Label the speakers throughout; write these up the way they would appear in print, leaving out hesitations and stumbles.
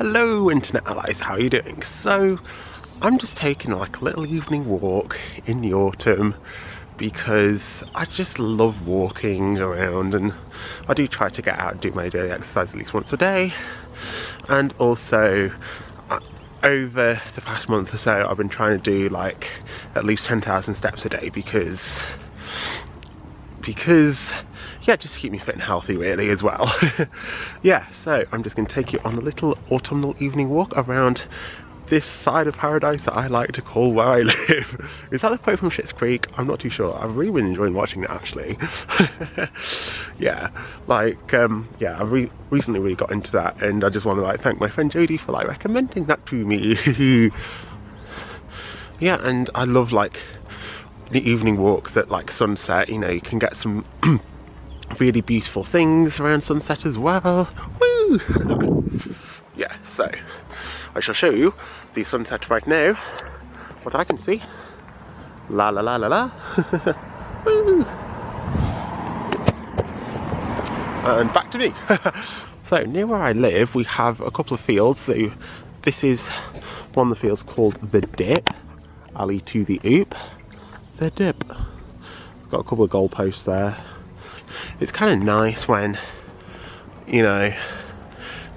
Speaker 1: Hello Internet Allies, how are you doing? So I'm just taking like a little evening walk in the autumn because I just love walking around, and I do try to get out and do my daily exercise at least once a day. And also over the past month or so I've been trying to do like at least 10,000 steps a day because yeah, just to keep me fit and healthy really as well. Yeah, so I'm just going to take you on a little autumnal evening walk around this side of paradise that I like to call where I live. Is that the quote from Schitt's Creek? I'm not too sure. I've really been enjoying watching it actually. Yeah, like yeah, I recently really got into that, and I just want to like thank my friend Jodie for like recommending that to me. Yeah, and I love like the evening walks at like sunset. You know, you can get some really beautiful things around sunset as well. Woo! Yeah, so I shall show you the sunset right now, what I can see. La la la la la. Woo! And back to me. So near where I live we have a couple of fields. So this is one of the fields called the Dip, alley to the Oop. The Dip. It's got a couple of goalposts there. It's kind of nice when you know,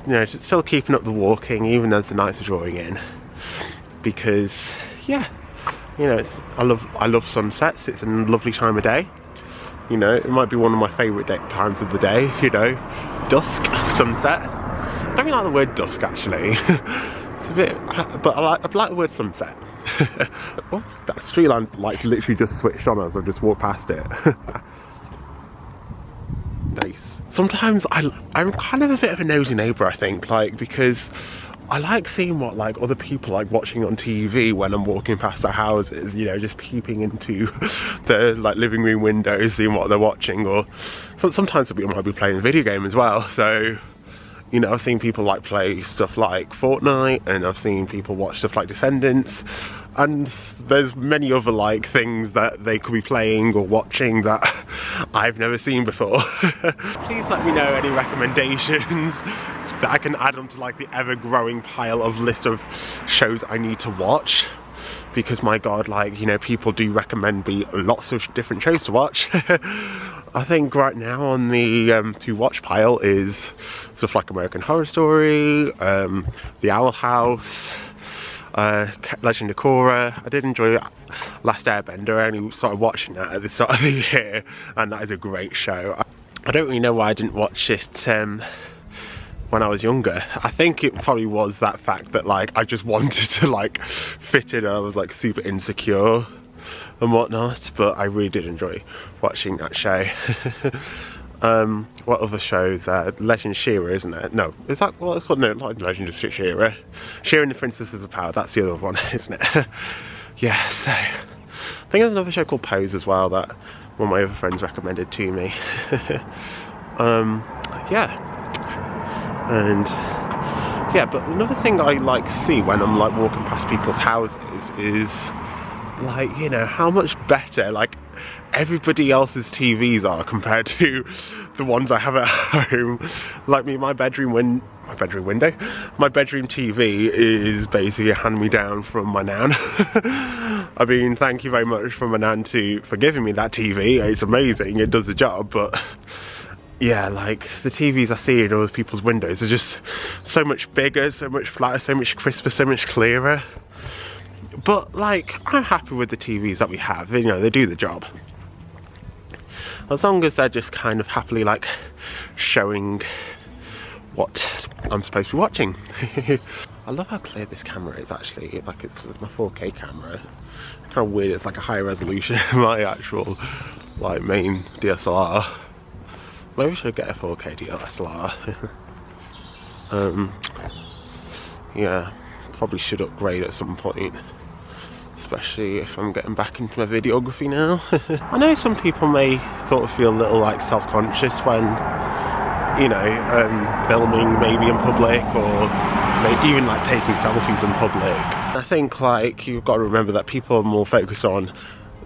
Speaker 1: just still keeping up the walking even as the nights are drawing in, because yeah, you know, I love sunsets. It's a lovely time of day. You know, it might be one of my favourite times of the day. You know, dusk, sunset. I don't really like the word dusk actually. It's a bit, but I like the word sunset. Oh, that street light literally just switched on as I just walked past it. Nice. Sometimes I'm kind of a bit of a nosy neighbour, I think, like, because I like seeing what like other people like watching on TV when I'm walking past their houses, you know, just peeping into their like living room windows, seeing what they're watching, or sometimes people might be playing a video game as well. So, you know, I've seen people like play stuff like Fortnite, and I've seen people watch stuff like Descendants, and there's many other like things that they could be playing or watching that I've never seen before. Please let me know any recommendations that I can add onto like the ever-growing pile of list of shows I need to watch, because my god, like, you know, people do recommend me lots of different shows to watch. I think right now on the to watch pile is stuff like American Horror Story, The Owl House, Legend of Korra. I did enjoy Last Airbender. I only started watching that at the start of the year, and that is a great show. I don't really know why I didn't watch it when I was younger. I think it probably was that fact that like I just wanted to like fit in. I was like super insecure and whatnot, but I really did enjoy watching that show. What other shows? Legend She-Ra, isn't it? No, is that what it's called? No, not Legend of She-Ra. She-Ra and the Princesses of Power, that's the other one, isn't it? Yeah, so I think there's another show called Pose as well that one of my other friends recommended to me. Yeah, and yeah, but another thing I like see when I'm like walking past people's houses is like, you know, how much better like everybody else's TVs are compared to the ones I have at home. Like my bedroom TV is basically a hand-me-down from my nan. I mean, thank you very much for my nan for giving me that TV. It's amazing, it does the job, but yeah, like the TVs I see in other people's windows are just so much bigger, so much flatter, so much crisper, so much clearer. But like, I'm happy with the TVs that we have, you know, they do the job. As long as they're just kind of happily like showing what I'm supposed to be watching. I love how clear this camera is actually, like it's my 4K camera. It's kind of weird, it's like a higher resolution than my actual like main DSLR. Maybe I should get a 4K DSLR. Yeah, probably should upgrade at some point, especially if I'm getting back into my videography now. I know some people may sort of feel a little like self-conscious when, you know, filming maybe in public, or maybe even like taking selfies in public. I think like you've got to remember that people are more focused on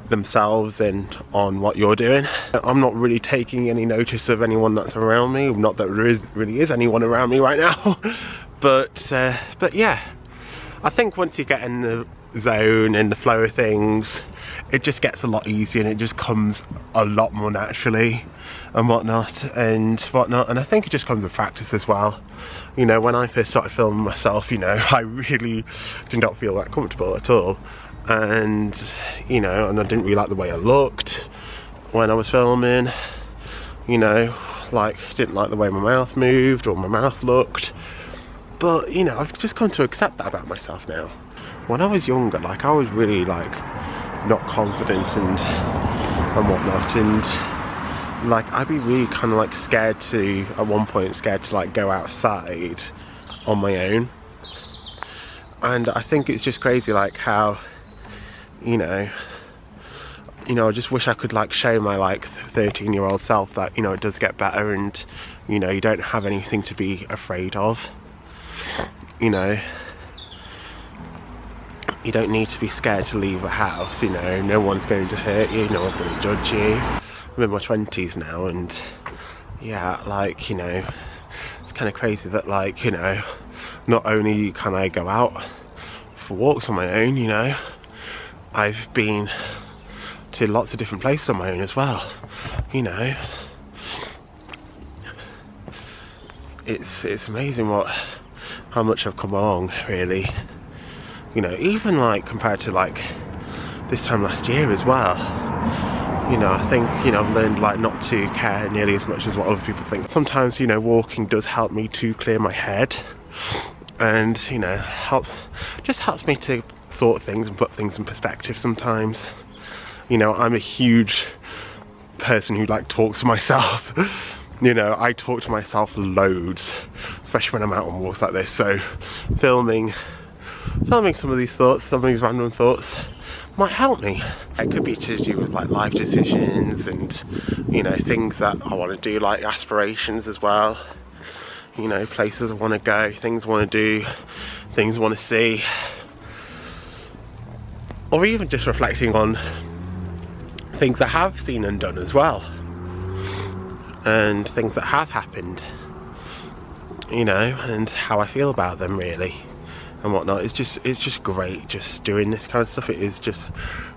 Speaker 1: themselves and on what you're doing. I'm not really taking any notice of anyone that's around me, not that there really is anyone around me right now. But yeah, I think once you get in the zone, in the flow of things, it just gets a lot easier and it just comes a lot more naturally and whatnot. And I think it just comes with practice as well. You know, when I first started filming myself, you know, I really did not feel that comfortable at all. And, you know, and I didn't really like the way I looked when I was filming. You know, like, didn't like the way my mouth moved or my mouth looked. But, you know, I've just come to accept that about myself now. When I was younger, like, I was really, like, not confident and whatnot. And, like, I'd be really kind of, like, scared to, at one point, scared to, like, go outside on my own. And I think it's just crazy, like, how, you know, I just wish I could, like, show my, like, 13-year-old self that, you know, it does get better and, you know, you don't have anything to be afraid of. You know, you don't need to be scared to leave a house, you know, no one's going to hurt you, no one's going to judge you. I'm in my 20s now and, yeah, like, you know, it's kind of crazy that, like, you know, not only can I go out for walks on my own, you know, I've been to lots of different places on my own as well, you know. It's amazing how much I've come along, really. You know, even like compared to like this time last year as well. You know, I think, you know, I've learned like not to care nearly as much as what other people think. Sometimes, you know, walking does help me to clear my head, and, you know, just helps me to sort things and put things in perspective sometimes. You know, I'm a huge person who like talks to myself. You know, I talk to myself loads, especially when I'm out on walks like this. So filming some of these thoughts, some of these random thoughts might help me. It could be to do with like life decisions and, you know, things that I want to do, like aspirations as well. You know, places I want to go, things I want to do, things I want to see. Or even just reflecting on things I have seen and done as well. And things that have happened, you know, and how I feel about them really and whatnot. It's just great just doing this kind of stuff. It is just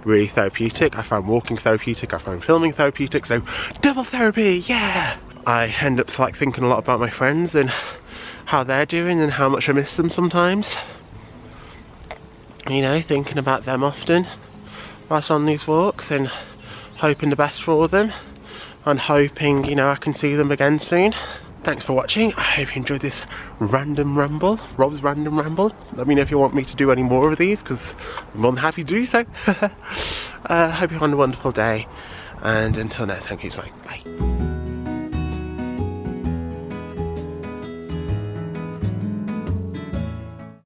Speaker 1: really therapeutic. I find walking therapeutic, I find filming therapeutic, so double therapy, yeah! I end up like thinking a lot about my friends and how they're doing and how much I miss them sometimes. You know, thinking about them often whilst on these walks and hoping the best for them. And hoping, you know, I can see them again soon. Thanks for watching. I hope you enjoyed this random ramble, Rob's random ramble. Let me know if you want me to do any more of these, because I'm more than happy to do so. Hope you have a wonderful day, and until next time, keep smiling. Bye.